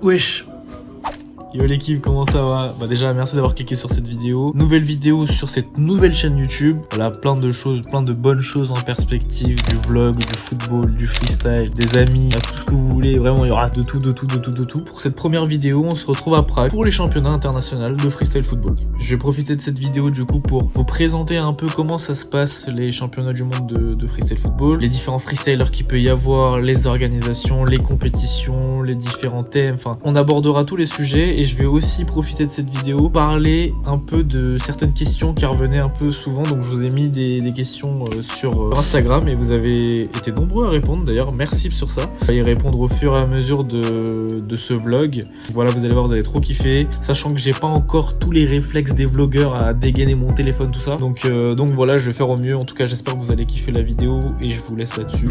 Wesh. Yo l'équipe, comment ça va? Bah déjà merci d'avoir cliqué sur cette vidéo. Nouvelle vidéo sur cette nouvelle chaîne YouTube. Voilà, plein de choses, plein de bonnes choses en perspective. Du vlog, du football, du freestyle, des amis, tout ce que vous voulez. Vraiment il y aura de tout. Pour cette première vidéo, on se retrouve à Prague pour les championnats internationaux de freestyle football. Je vais profiter de cette vidéo du coup pour vous présenter un peu comment ça se passe les championnats du monde de freestyle football. Les différents freestylers qu'il peut y avoir, les organisations, les compétitions, les différents thèmes. Enfin, on abordera tous les sujets. Et je vais aussi profiter de cette vidéo parler un peu de certaines questions qui revenaient un peu souvent. Donc je vous ai mis des questions sur Instagram et vous avez été nombreux à répondre. D'ailleurs merci sur ça. Je vais y répondre au fur et à mesure de ce vlog. Voilà, vous allez voir, vous allez trop kiffer. Sachant que j'ai pas encore tous les réflexes des vlogueurs à dégainer mon téléphone, tout ça. Donc voilà, je vais faire au mieux. En tout cas j'espère que vous allez kiffer la vidéo et je vous laisse là-dessus.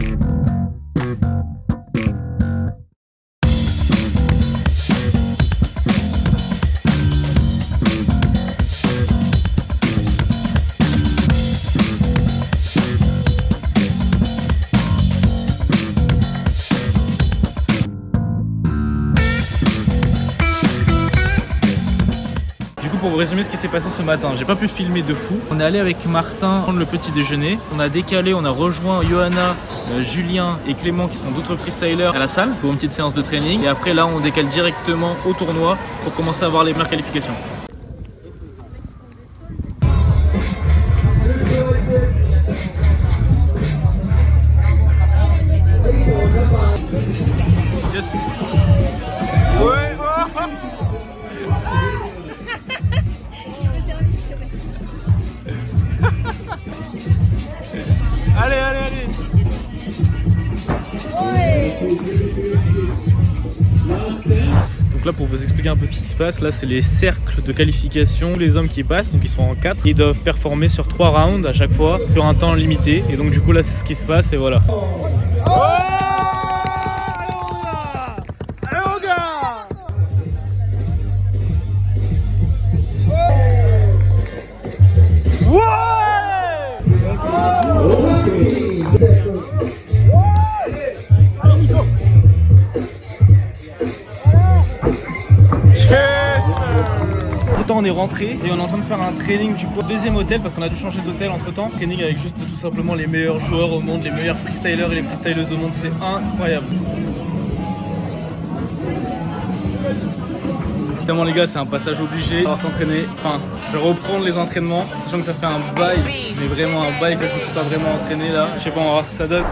Pour vous résumer ce qui s'est passé ce matin, j'ai pas pu filmer de fou. On est allé avec Martin prendre le petit déjeuner. On a décalé, on a rejoint Johanna, Julien et Clément qui sont d'autres freestylers à la salle pour une petite séance de training. Et après là on décale directement au tournoi pour commencer à voir les premières qualifications. Yes. Ouais. Allez. Donc là pour vous expliquer un peu ce qui se passe, là c'est les cercles de qualification, les hommes qui passent, donc ils sont en 4, ils doivent performer sur 3 rounds à chaque fois, sur un temps limité, et donc du coup là c'est ce qui se passe et voilà. On est rentré et on est en train de faire un training du coup au deuxième hôtel parce qu'on a dû changer d'hôtel entre temps. Training avec juste tout simplement les meilleurs joueurs au monde, les meilleurs freestylers et les freestyleuses au monde, c'est incroyable. Évidemment les gars, c'est un passage obligé, on va s'entraîner, enfin je vais reprendre les entraînements, sachant que ça fait un bail, mais vraiment un bail que je ne suis pas vraiment entraîné là, je sais pas, on va voir ce que ça donne.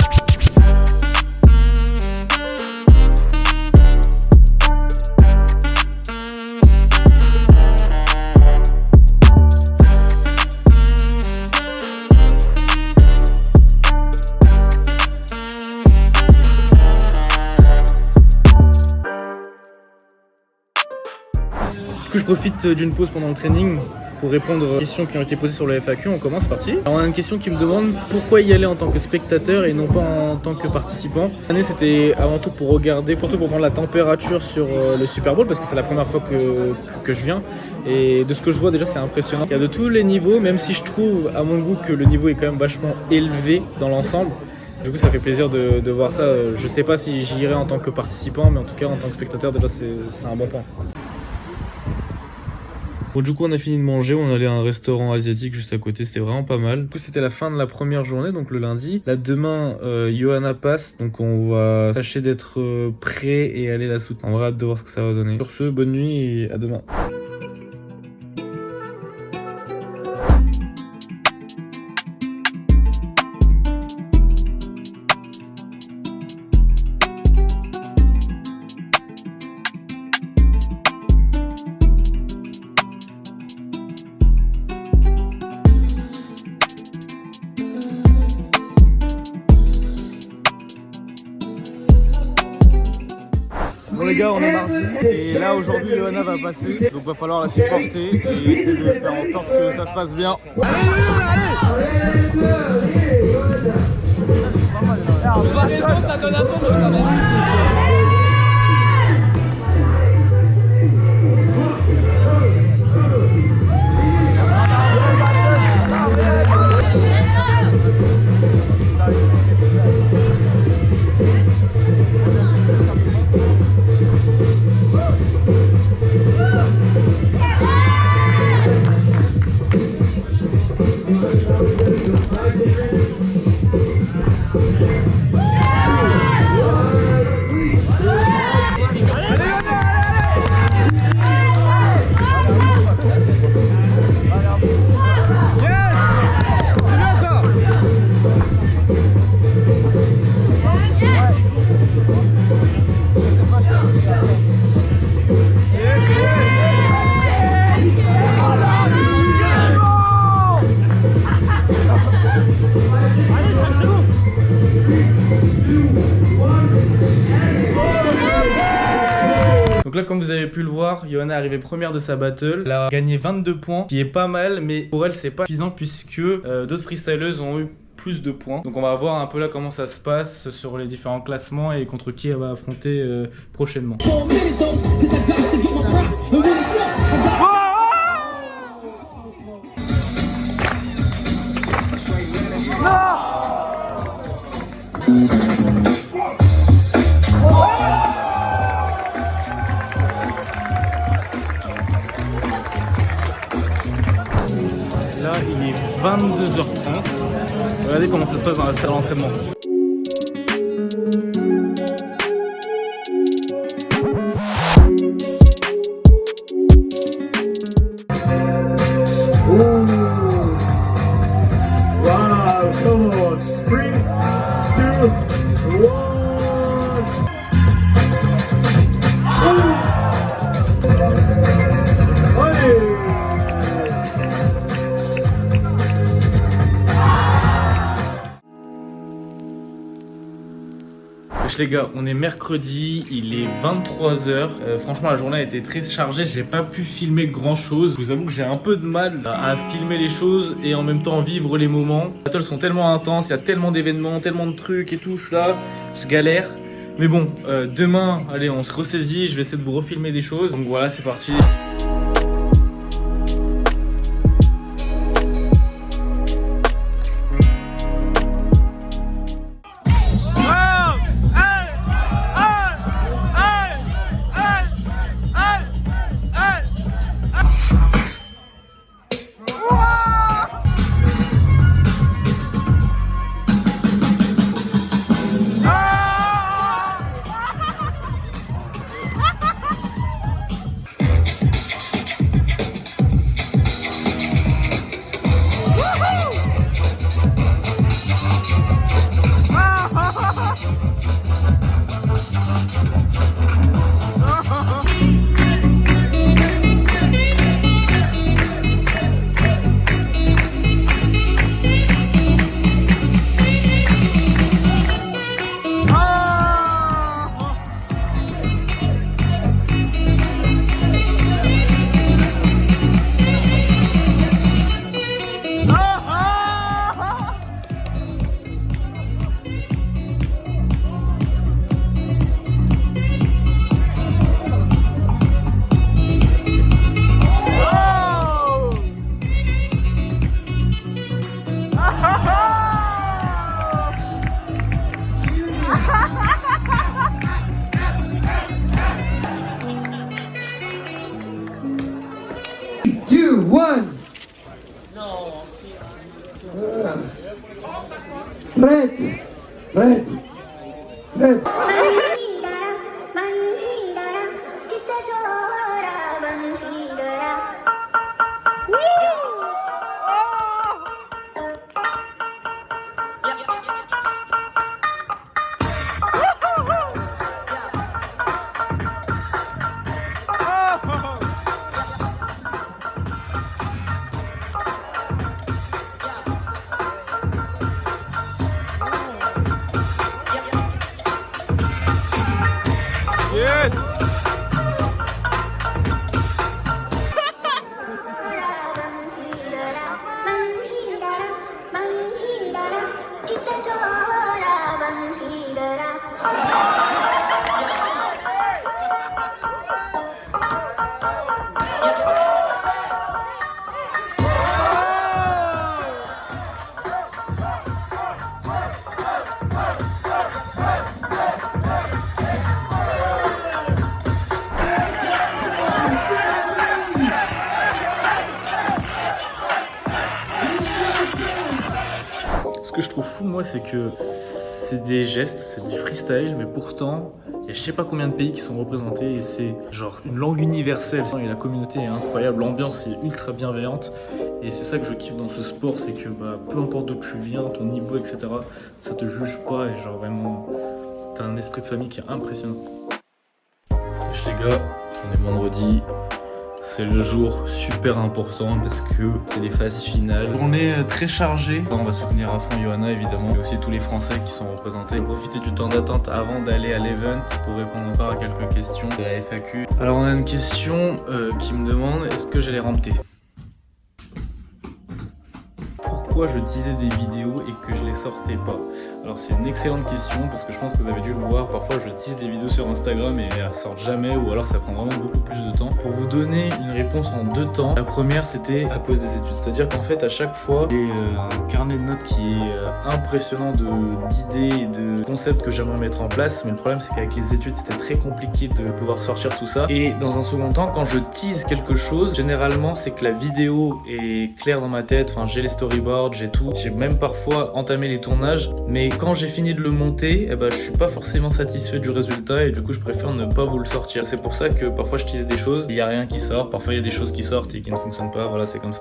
Du coup, je profite d'une pause pendant le training pour répondre aux questions qui ont été posées sur le FAQ. On commence, parti. Alors, on a une question qui me demande pourquoi y aller en tant que spectateur et non pas en tant que participant. Cette année, c'était avant tout pour regarder, pour prendre la température sur le Super Bowl parce que c'est la première fois que je viens. Et de ce que je vois, déjà, c'est impressionnant. Il y a de tous les niveaux, même si je trouve à mon goût que le niveau est quand même vachement élevé dans l'ensemble. Du coup, ça fait plaisir de voir ça. Je sais pas si j'y irai en tant que participant, mais en tout cas, en tant que spectateur, déjà, c'est un bon point. Bon, du coup on a fini de manger, on allait à un restaurant asiatique juste à côté, c'était vraiment pas mal. Du coup c'était la fin de la première journée, donc le lundi. Là demain, Johanna passe, donc on va tâcher d'être prêt et aller la soutenir. On va hâte de voir ce que ça va donner. Sur ce, bonne nuit et à demain. Bon les gars, on est mardi et là aujourd'hui Johanna va passer, donc va falloir la supporter et essayer de faire en sorte que ça se passe bien. Allez, ça donne un peu quand même. Donc là, comme vous avez pu le voir, Johanna est arrivée première de sa battle. Elle a gagné 22 points, qui est pas mal, mais pour elle, c'est pas suffisant puisque d'autres freestyleuses ont eu plus de points. Donc on va voir un peu là comment ça se passe sur les différents classements et contre qui elle va affronter prochainement. Là, il est 22h30. Regardez comment ça se passe dans la salle d'entraînement. Wow, come on. 3, 2, 1. Les gars, on est mercredi, il est 23h. Franchement, la journée a été très chargée, j'ai pas pu filmer grand chose. Je vous avoue que j'ai un peu de mal à filmer les choses et en même temps vivre les moments. Les battles sont tellement intenses, il y a tellement d'événements, tellement de trucs et tout. Je suis là, je galère. Mais bon, demain, allez, on se ressaisit, je vais essayer de vous refilmer des choses. Donc voilà, c'est parti. Two, one. Red, red, red. Ce que je trouve fou, moi, c'est que c'est des gestes, c'est du freestyle, mais pourtant, il y a je sais pas combien de pays qui sont représentés et c'est genre une langue universelle. Et la communauté est incroyable, l'ambiance est ultra bienveillante. Et c'est ça que je kiffe dans ce sport, c'est que peu importe d'où tu viens, ton niveau, etc., ça te juge pas et genre vraiment, t'as un esprit de famille qui est impressionnant. Wesh les gars, on est vendredi, C'est le jour super important parce que c'est les phases finales. On est très chargé. On va soutenir à fond Johanna évidemment, et aussi tous les Français qui sont représentés. Profiter du temps d'attente avant d'aller à l'event pour répondre encore à quelques questions de la FAQ. Alors on a une question qui me demande est-ce que j'ai les rampés? Pourquoi je teasais des vidéos et que je les sortais pas? Alors c'est une excellente question parce que je pense que vous avez dû le voir, parfois je tease des vidéos sur Instagram et elles sortent jamais ou alors ça prend vraiment beaucoup plus de temps. Pour vous donner une réponse en 2 temps, la première c'était à cause des études, c'est à dire qu'en fait à chaque fois j'ai un carnet de notes qui est impressionnant d'idées et de concepts que j'aimerais mettre en place, mais le problème c'est qu'avec les études c'était très compliqué de pouvoir sortir tout ça. Et dans un second temps, quand je tease quelque chose, généralement c'est que la vidéo est claire dans ma tête, enfin j'ai les storyboards, j'ai tout, j'ai même parfois entamé les tournages, mais quand j'ai fini de le monter, eh ben, je suis pas forcément satisfait du résultat et du coup je préfère ne pas vous le sortir. C'est pour ça que parfois je tease des choses, il y a rien qui sort, parfois il y a des choses qui sortent et qui ne fonctionnent pas, voilà c'est comme ça.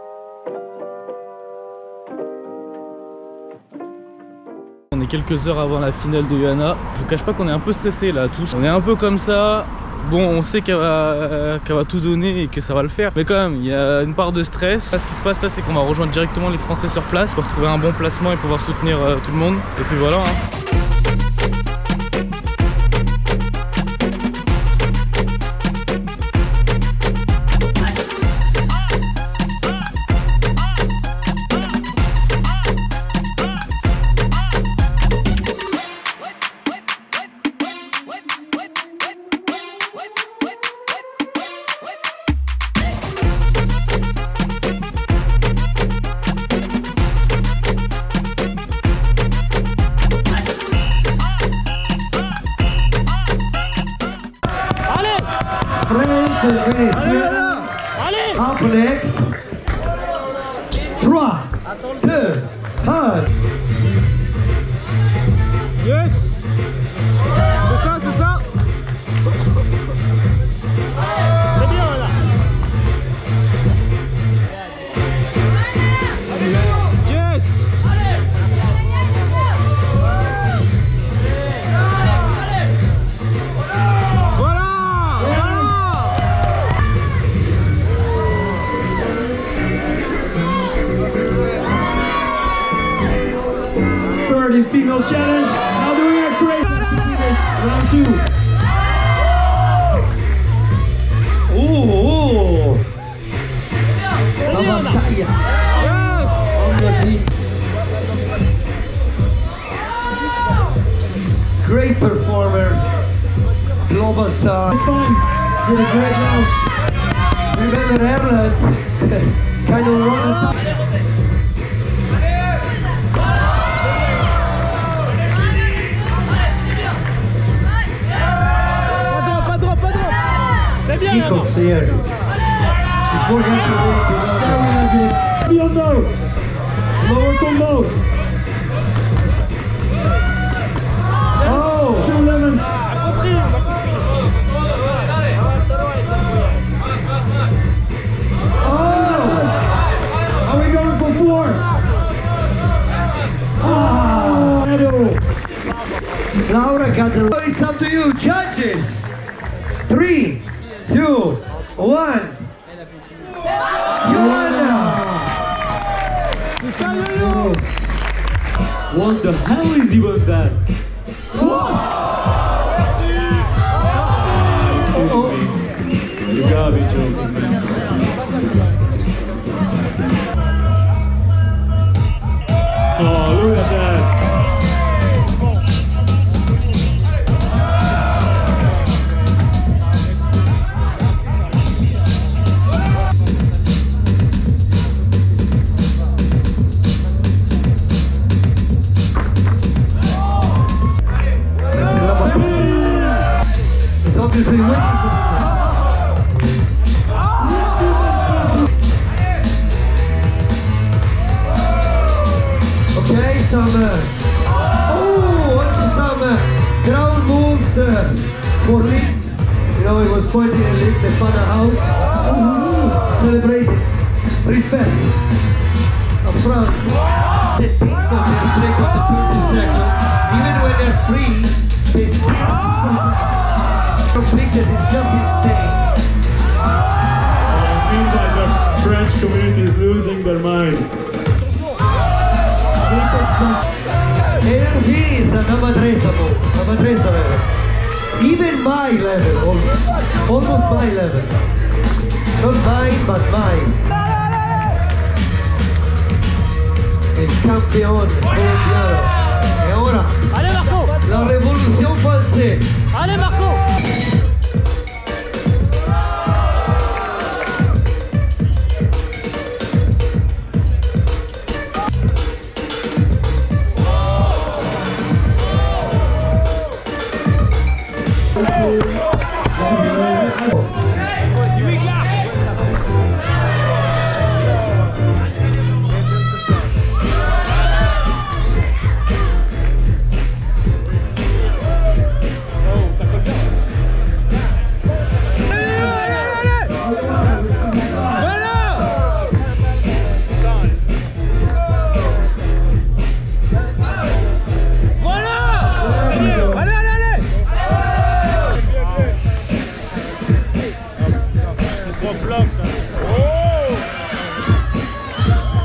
On est quelques heures avant la finale de Johanna, je vous cache pas qu'on est un peu stressés là tous, on est un peu comme ça. Bon, on sait qu'elle va tout donner et que ça va le faire, mais quand même, il y a une part de stress. Là, ce qui se passe là, c'est qu'on va rejoindre directement les Français sur place pour trouver un bon placement et pouvoir soutenir tout le monde. Et puis voilà. Allez! Up next. 3, 2, 1. Yes! C'est ça, c'est ça! C'est bien là! Yes! Female challenge. Now doing a great round 2. Oh! Yes! Great performer, global star. Fun. Did a great round. Remember Erland? Kind of running. Peacocks here. Before that, there we have it. Biondo. Lower combo. Oh, 2 lemons. Oh, are we going for 4? Oh, Laura got the. It's up to you, judges. 3, 2, 1. Johanna! What the hell is even that? What? You gotta be joking, man. Oh, look at that. Obviously waiting for okay, some ground moves for Link. You know, he was pointing at Link, the father house. Celebrating. Respect. Of France. The pink of the trick of the 30 seconds. Even when they're free, they still completed is just insane. Even my level, almost my level. Not mine, but mine. El campeón colombiano. Y ahora, Allez Marco. la revolución française. Allez Marco.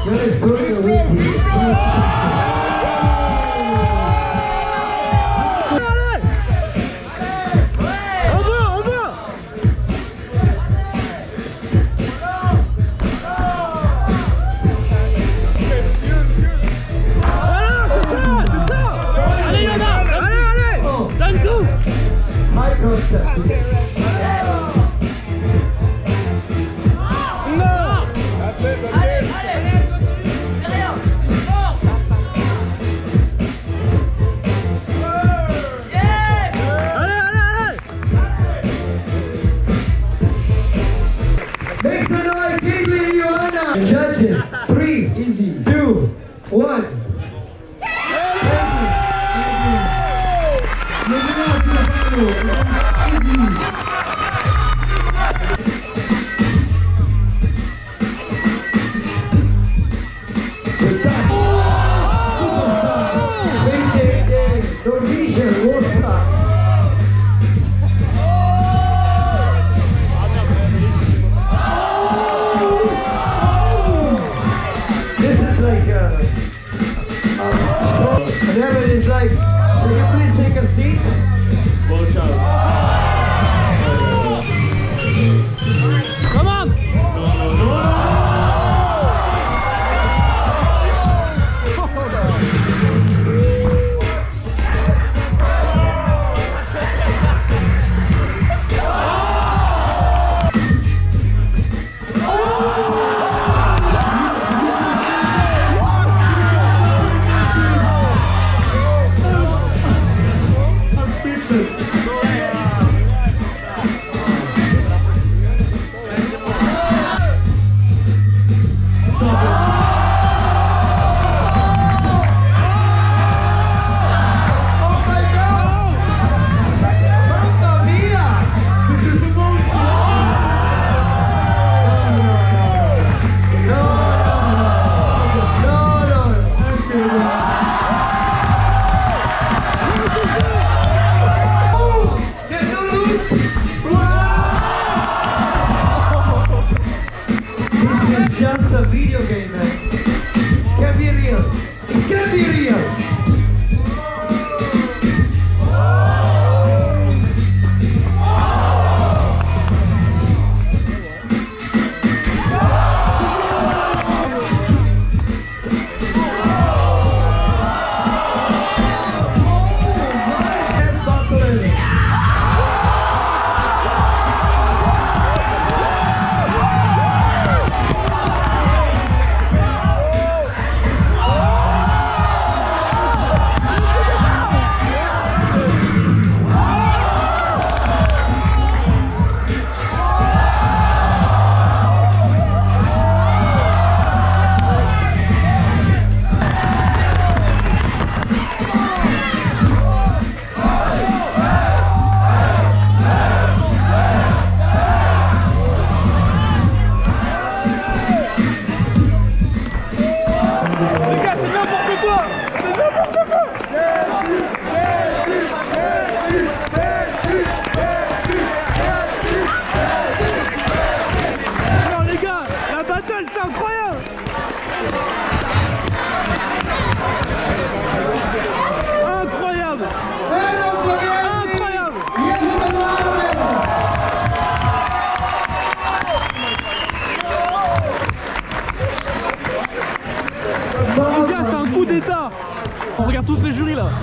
Yo les doy la vuelta. Allez Yana. Allez. Donne tout. High concept. Make some noise, Kingsley and Joanna. Judges, 3, 2, 1. Norwegian Warsaw. This is like the other is like, can you please take a seat? Watch out.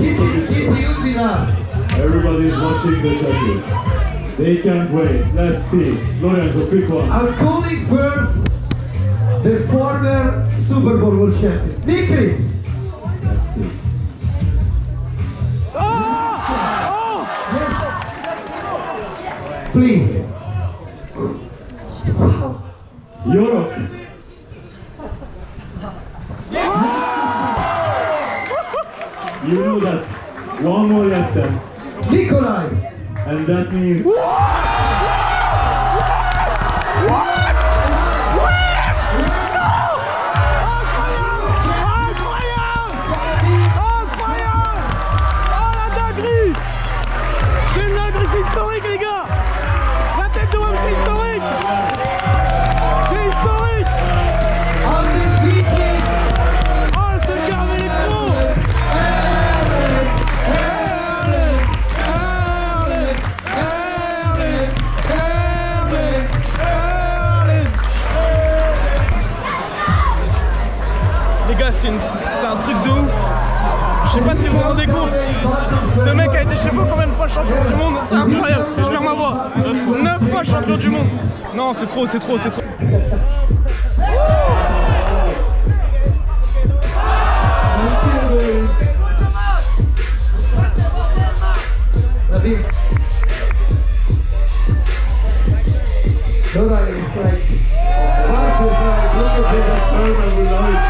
Keep you with us. Everybody's watching the judges. They can't wait. Let's see. Lorenzo, pick one. I'm calling first the former Super Bowl world champion, Nick Ritz. Let's see. Yes. Please. Yorok. You know that one more lesson, Nikolai. and that means C'est une dinguerie, c'est historique les gars. La tête de Wam, c'est historique. C'est historique. Undefeated. Oh, ce gars avec les pros. Les gars, c'est un truc de ouf. Je sais pas si vous vous rendez compte. Ce mec a été je sais pas combien de fois champion du monde, c'est incroyable. Et je perds ma voix. 9 fois champion du monde. Non, c'est trop, c'est trop, c'est trop. Nikolai is like, there's a server below it.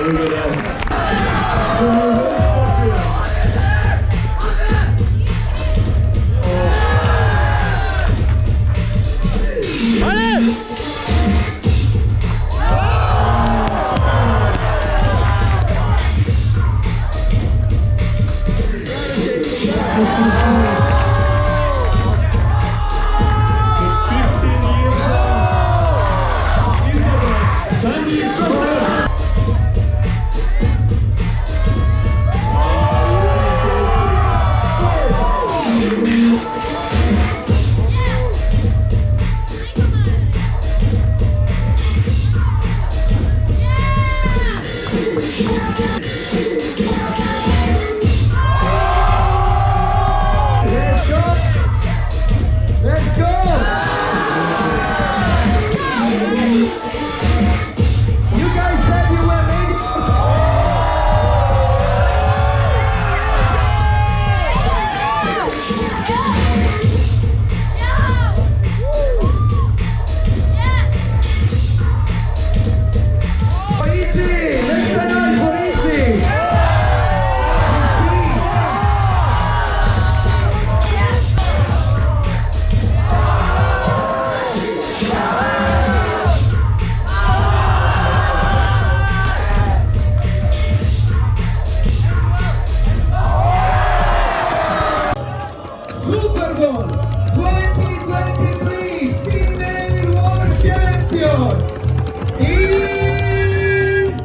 Look at that. Allez! let's go! You guys said you were ready. For easy! Let's turn on for easy! Super Bowl 2023 female world champion is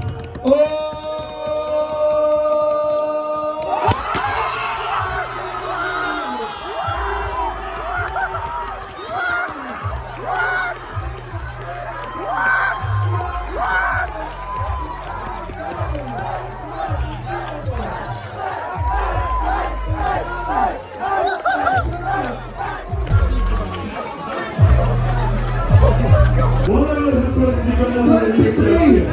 Whatever happens, we're gonna have a new 23 champion.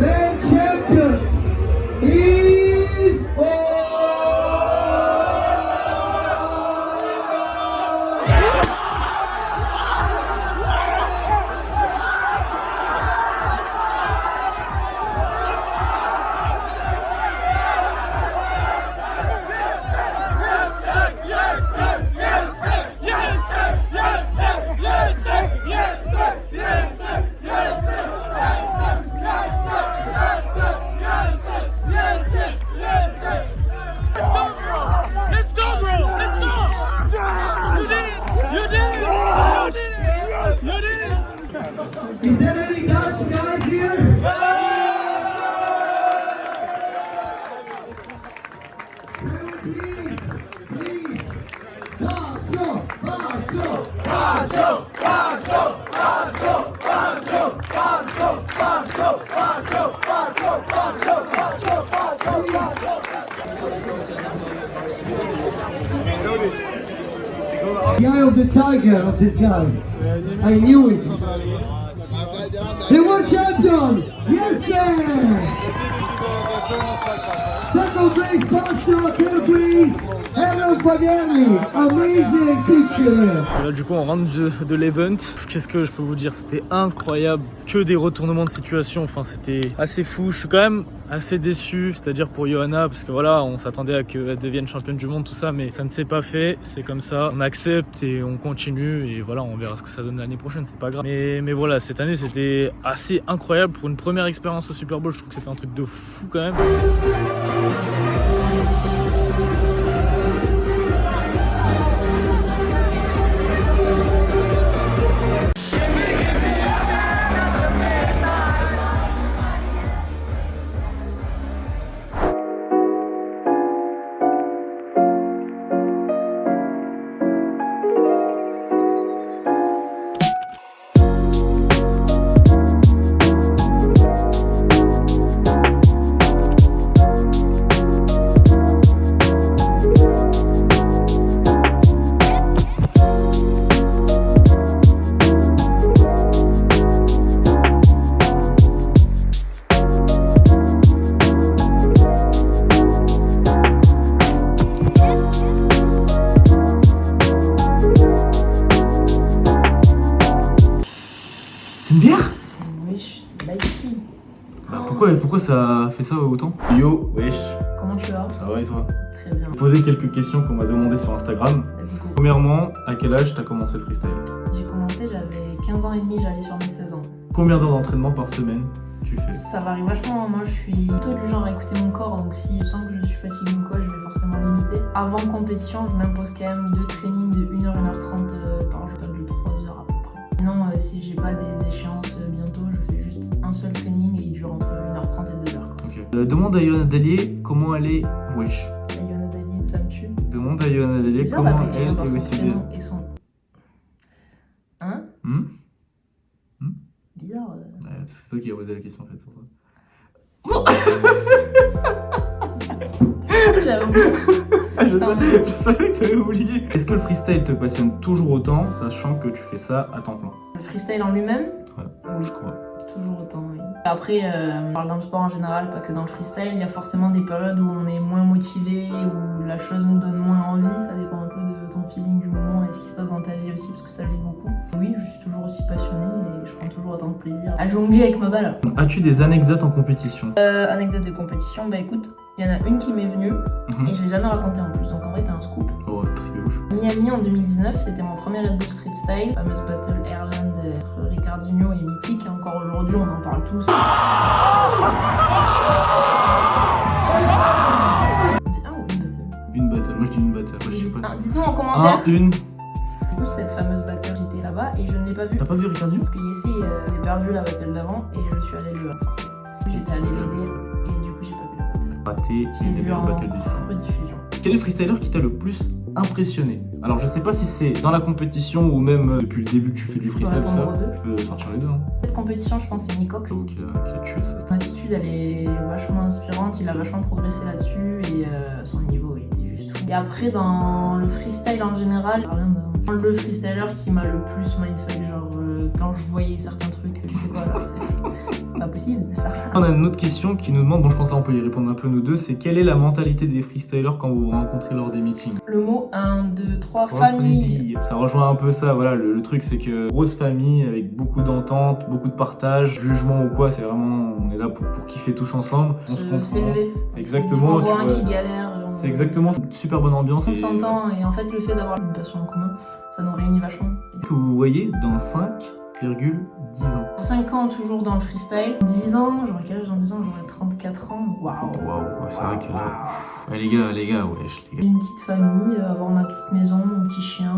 man champion is Let's go, bro! Let's go! You did it! You did it! You did it! You did it! Is there any Dutch guys here? Please, please, Dutch, The eye of the tiger of this guy. I knew it. The world champion! Yes, sir! Second place, Passo. Third place, Errol Fagelli. Amazing picture. Et là du coup on rentre de l'event. Qu'est-ce que je peux vous dire, c'était incroyable, que des retournements de situation, enfin c'était assez fou. Je suis quand même assez déçu, c'est-à-dire pour Johanna, parce que voilà, on s'attendait à qu'elle devienne championne du monde, tout ça, mais ça ne s'est pas fait, c'est comme ça, on accepte et on continue et voilà, on verra ce que ça donne l'année prochaine, c'est pas grave. Mais voilà, cette année c'était assez incroyable pour une première expérience au Super Bowl, je trouve que c'était un truc de fou quand même. C'est une bière? Wesh, c'est ici. Bah, pourquoi ça fait ça autant? Yo, wesh. Comment tu vas? Ça va et toi? Très bien. J'ai posé quelques questions qu'on m'a demandé sur Instagram. Du coup, Premièrement, à quel âge t'as commencé le freestyle? j'ai commencé, j'avais 15 ans et demi, j'allais sur mes 16 ans. Combien d'heures d'entraînement par semaine tu fais? Ça varie vachement, moi je suis plutôt du genre à écouter mon corps, donc si je sens que je suis fatiguée ou quoi, je vais forcément limiter. Avant compétition, je m'impose quand même 2 trainings de 1h, 1h30 par jour, de 3 heures à peu près. Sinon, si j'ai pas des échéances bientôt, je fais juste un seul training et il dure entre 1h30 et 2 heures. Ok. Demande à Johanna Dalier comment elle est. Wesh. La Johanna Dali, ça me tue. Demande à Johanna C'est Dalier bizarre comment d'appeler elle quelqu'un par est son aussi belle. prénom et son... Hein? Bizarre. Ouais, c'est toi qui as posé la question en fait. J'avais oublié. Je savais que t'avais oublié. Est-ce que le freestyle te passionne toujours autant, sachant que tu fais ça à temps plein? Le freestyle en lui-même? Ouais, Oui. je crois. Toujours autant, oui. Après, on parle d'un sport en général, pas que dans le freestyle. Il y a forcément des périodes où on est moins motivé, où la chose nous donne moins envie. Ça dépend un peu de ton feeling du moment et ce qui se passe dans ta vie aussi, parce que ça joue beaucoup. Oui, je suis toujours aussi passionnée et je prends toujours autant de plaisir à jongler avec ma balle. As-tu des anecdotes en compétition? Anecdote de compétition, bah écoute, il y en a une qui m'est venue et je l'ai jamais racontée en plus, donc en vrai t'as un scoop. Oh, truc de ouf. Miami en 2019, c'était mon premier Red Bull Street Style, la fameuse battle Airland entre Ricardinho et Mythique. Encore aujourd'hui, on en parle tous. On dit un ou une battle? Une battle, moi je dis une battle. Moi, je sais pas. Dites-nous en commentaire. Une. Du coup, cette fameuse battle, j'étais là-bas et je ne l'ai pas vue. T'as pas vu Ricardinho? Parce que Yessi avait perdu la battle d'avant et je suis allée le renforcer. J'étais allée l'aider et du coup, j'ai pas vu la battle. Raté, J'ai une des vu meilleures en battles du style. rediffusion. Quel est le freestyler qui t'a le plus impressionné? Alors je sais pas si c'est dans la compétition ou même depuis le début que tu fais du freestyle, tout ça. répondre aux deux. Je peux sortir les deux. Hein. Cette compétition, je pense, c'est Nicox. Qui a tué ça. Son attitude, elle est vachement inspirante, il a vachement progressé là-dessus et son niveau, il était juste fou. Et après, dans le freestyle en général, le freestyler qui m'a le plus mindfuck, genre quand je voyais certains trucs, tu fais quoi là? C'est pas possible de faire ça. On a une autre question qui nous demande, bon je pense là on peut y répondre un peu nous deux, c'est quelle est la mentalité des freestylers quand vous vous rencontrez lors des meetings? Le mot 1, 2, 3, famille. Ça rejoint un peu ça, voilà, le truc c'est que grosse famille avec beaucoup d'entente, beaucoup de partage, jugement ou quoi, c'est vraiment, on est là pour kiffer tous ensemble, on se comprend. S'élever. Exactement, On voit tu un vois. qui galère. C'est exactement une super bonne ambiance. On s'entend et en fait le fait d'avoir une passion en commun, ça nous réunit vachement. Que vous voyez dans 5,10 ans. 5 ans toujours dans le freestyle, 10 ans, j'aurais quel âge dans 10 ans? J'aurais 34 ans, waouh. Waouh, ouais, c'est vrai que là, les gars, wesh, les gars. Une petite famille, avoir ma petite maison, mon petit chien,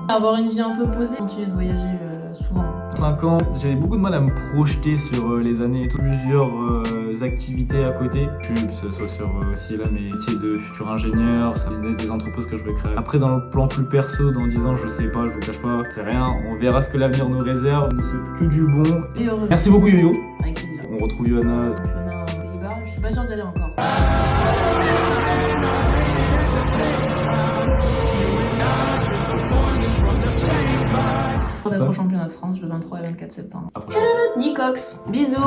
avoir une vie un peu posée, continuer de voyager souvent. 5 ans, j'avais beaucoup de mal à me projeter sur les années et tout. Plusieurs activités à côté, que ce soit sur aussi là mes métiers de futur ingénieur, ça des entreprises que je veux créer. Après dans le plan plus perso, dans 10 ans je sais pas, je vous cache pas, c'est rien, on verra ce que l'avenir nous réserve, on nous souhaite que du bon. Et heureux. Merci beaucoup Yo-Yo. Avec plaisir. On retrouve Johanna. Championnat aux Pays-Bas, je suis pas sûre d'y aller encore. D'être au championnat de France le 23 et 24 septembre. Nicox, bisous.